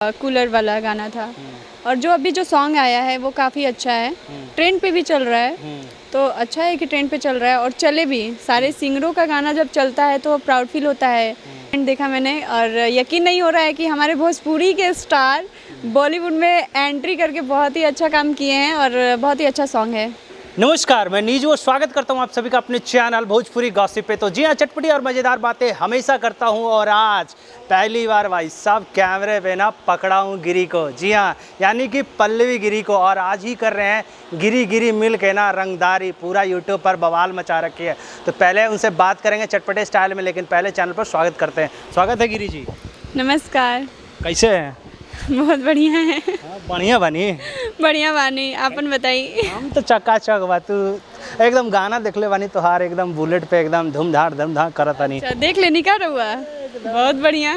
Cooler वाला गाना था। और जो अभी जो सॉन्ग आया है वो काफ़ी अच्छा है, ट्रेंड पे भी चल रहा है। तो अच्छा है कि ट्रेंड पे चल रहा है और चले भी। सारे सिंगरों का गाना जब चलता है तो प्राउड फील होता है। देखा मैंने और यकीन नहीं हो रहा है कि हमारे भोजपुरी के स्टार बॉलीवुड में एंट्री करके बहुत ही अच्छा काम किए हैं और बहुत ही अच्छा सॉन्ग है। नमस्कार, मैं नीजू स्वागत करता हूं आप सभी का अपने चैनल भोजपुरी गॉसिप पे। तो जी हाँ, चटपटी और मज़ेदार बातें हमेशा करता हूं और आज पहली बार भाई साहब कैमरे पे ना पकड़ा हूं गिरी को। जी हाँ, यानी कि पल्लवी गिरी को। और आज ही कर रहे हैं गिरी गिरी मिल के ना रंगदारी, पूरा यूट्यूब पर बवाल मचा रखी है। तो पहले उनसे बात करेंगे चटपटे स्टाइल में, लेकिन पहले चैनल पर स्वागत करते हैं। स्वागत है गिरी जी। नमस्कार। कैसे हैं? बहुत बढ़िया है। बढ़िया बनी। बढ़िया बानी, आपन बताइए। हम तो चकाचक बा, तू एकदम गाना देख ले बानी तोहार, एकदम बुलेट पे एकदम धूमधाम करता नहीं। अच्छा, देख लेनी का रहुआ। बहुत बढ़िया।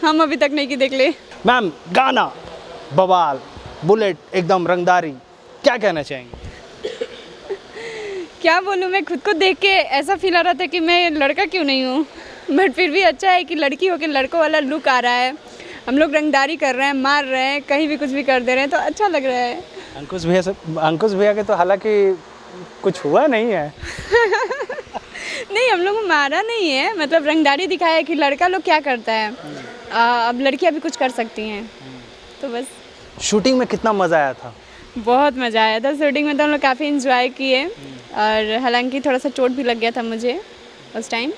हम अभी तक नहीं की देख ले। मैम, गाना बवाल, बुलेट, एकदम रंगदारी, क्या कहना चाहेंगे? क्या बोलूँ, मैं खुद को देख के ऐसा फील आ रहा था कि मैं लड़का क्यों नहीं हूँ। बट फिर भी अच्छा है कि लड़की होकर लड़कों वाला लुक आ रहा है। हम लोग रंगदारी कर रहे हैं, मार रहे हैं, कहीं भी कुछ भी कर दे रहे हैं, तो अच्छा लग रहा है। अंकुश भैया के तो हालांकि कुछ हुआ नहीं है। नहीं, हम लोग को मारा नहीं है, मतलब रंगदारी दिखाया है कि लड़का लोग क्या करता है। अब लड़कियां भी कुछ कर सकती हैं, तो बस। शूटिंग में कितना मज़ा आया था? बहुत मज़ा आया था शूटिंग में, तो हम लोग काफ़ी इन्जॉय किए। और हालांकि थोड़ा सा चोट भी लग गया था मुझे उस टाइम।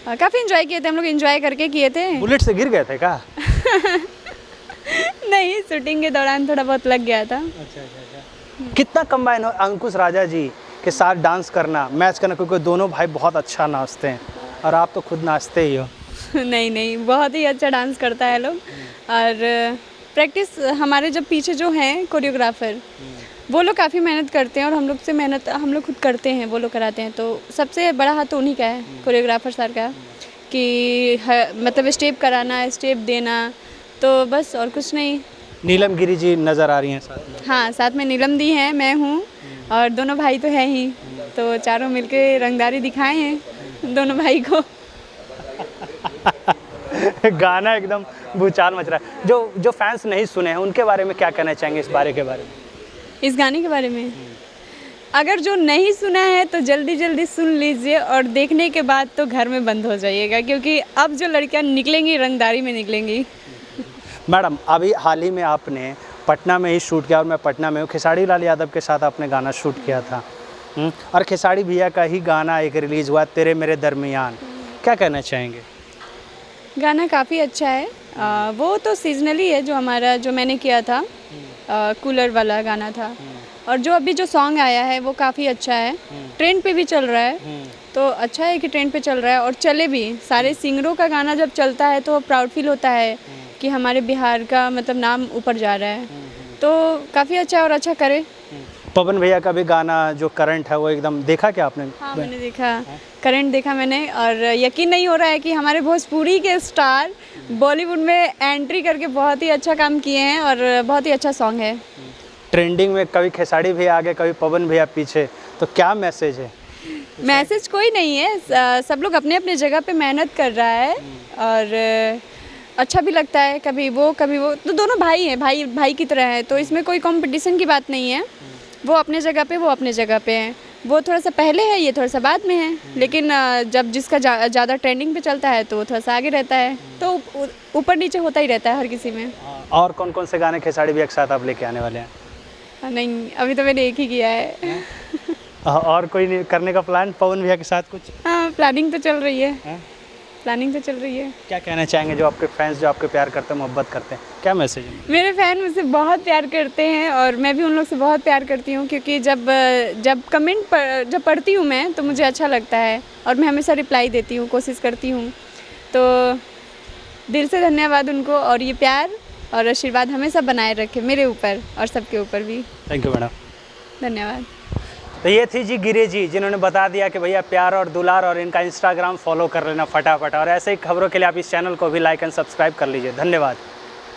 काफ़ी इन्जॉय किए थे हम लोग, इन्जॉय करके किए थे। बुलेट से गिर गए थे क्या? नहीं, शूटिंग के दौरान थोड़ा बहुत लग गया था। अच्छा। कितना कंबाइन हो अंकुश राजा जी के साथ डांस करना, मैच करना, क्योंकि दोनों भाई बहुत अच्छा नाचते हैं और आप तो खुद नाचते ही हो। नहीं, बहुत ही अच्छा डांस करता है लोग। और प्रैक्टिस हमारे जब पीछे जो हैं कोरियोग्राफर, वो लोग काफ़ी मेहनत करते हैं और हम लोग से मेहनत हम लोग खुद करते हैं, वो लोग कराते हैं। तो सबसे बड़ा हाथ तो उन्हीं का है, कोरियोग्राफर सर का, कि मतलब स्टेप कराना, स्टेप देना, तो बस और कुछ नहीं। नीलम गिरी जी नज़र आ रही हैं साथ में। हाँ, साथ में नीलम दी हैं, मैं हूँ और दोनों भाई तो हैं ही, तो चारों मिलके रंगदारी दिखाए हैं दोनों भाई को। गाना एकदम भूचाल मच रहा है। जो फैंस नहीं सुने हैं उनके बारे में क्या कहना चाहेंगे, इस बारे में? इस गाने के बारे में अगर जो नहीं सुना है तो जल्दी सुन लीजिए और देखने के बाद तो घर में बंद हो जाइएगा, क्योंकि अब जो लड़कियां निकलेंगी रंगदारी में निकलेंगी। मैडम, अभी हाल ही में आपने पटना में ही शूट किया और मैं पटना में हूँ, खेसारी लाल यादव के साथ आपने गाना शूट किया था। और खेसारी भैया का ही गाना एक रिलीज़ हुआ, तेरे मेरे दरमियान, क्या कहना चाहेंगे? गाना काफ़ी अच्छा है। वो तो सीजनली है, जो मैंने किया था, कूलर वाला गाना था। और जो अभी जो सॉन्ग आया है वो काफ़ी अच्छा है, ट्रेंड पे भी चल रहा है। तो अच्छा है कि ट्रेंड पे चल रहा है और चले भी। सारे सिंगरों का गाना जब चलता है तो प्राउड फील होता है कि हमारे बिहार का मतलब नाम ऊपर जा रहा है। तो काफ़ी अच्छा है और अच्छा करे। पवन भैया का भी गाना जो करंट है वो एकदम देखा क्या आपने? हाँ, मैंने देखा, करंट देखा मैंने। और यकीन नहीं हो रहा है कि हमारे भोजपुरी के स्टार बॉलीवुड में एंट्री करके बहुत ही अच्छा काम किए हैं और बहुत ही अच्छा सॉन्ग है। ट्रेंडिंग में कभी खेसारी भैया आगे, कभी पवन भैया पीछे, तो क्या मैसेज है? मैसेज कोई नहीं है, सब लोग अपने अपने जगह पे मेहनत कर रहा है और अच्छा भी लगता है। कभी वो तो दोनों भाई हैं, भाई की तरह है, तो इसमें कोई कंपटीशन की बात नहीं है। वो अपने जगह पे, वो अपने जगह पे हैं। वो थोड़ा सा पहले है, ये थोड़ा सा बाद में है, लेकिन जब जिसका ज़्यादा ट्रेंडिंग पे चलता है तो वो थोड़ा सा आगे रहता है। तो ऊपर नीचे होता ही रहता है हर किसी में। और कौन कौन से गाने खेसारी भैया के साथ आप लेके आने वाले हैं? नहीं, अभी तो मैंने एक ही किया है। और कोई नहीं करने का प्लान पवन भैया के साथ कुछ? हाँ, प्लानिंग तो चल रही है। प्लानिंग तो चल रही है। क्या कहना चाहेंगे जो आपके फैंस, जो आपके प्यार करते हैं, मोहब्बत करते हैं, क्या मैसेज है? मेरे फ़ैन मुझसे बहुत प्यार करते हैं और मैं भी उन लोग से बहुत प्यार करती हूँ, क्योंकि जब कमेंट जब पढ़ती हूँ मैं तो मुझे अच्छा लगता है और मैं हमेशा रिप्लाई देती हूँ, कोशिश करती हूँ। तो दिल से धन्यवाद उनको, और ये प्यार और आशीर्वाद हमेशा बनाए रखे मेरे ऊपर और सबके ऊपर भी। Thank you madam. धन्यवाद। तो ये थी जी गिरी जी, जिन्होंने बता दिया कि भैया प्यार और दुलार, और इनका इंस्टाग्राम फॉलो कर लेना फटाफट। और ऐसे ही खबरों के लिए आप इस चैनल को भी लाइक एंड सब्सक्राइब कर लीजिए। धन्यवाद।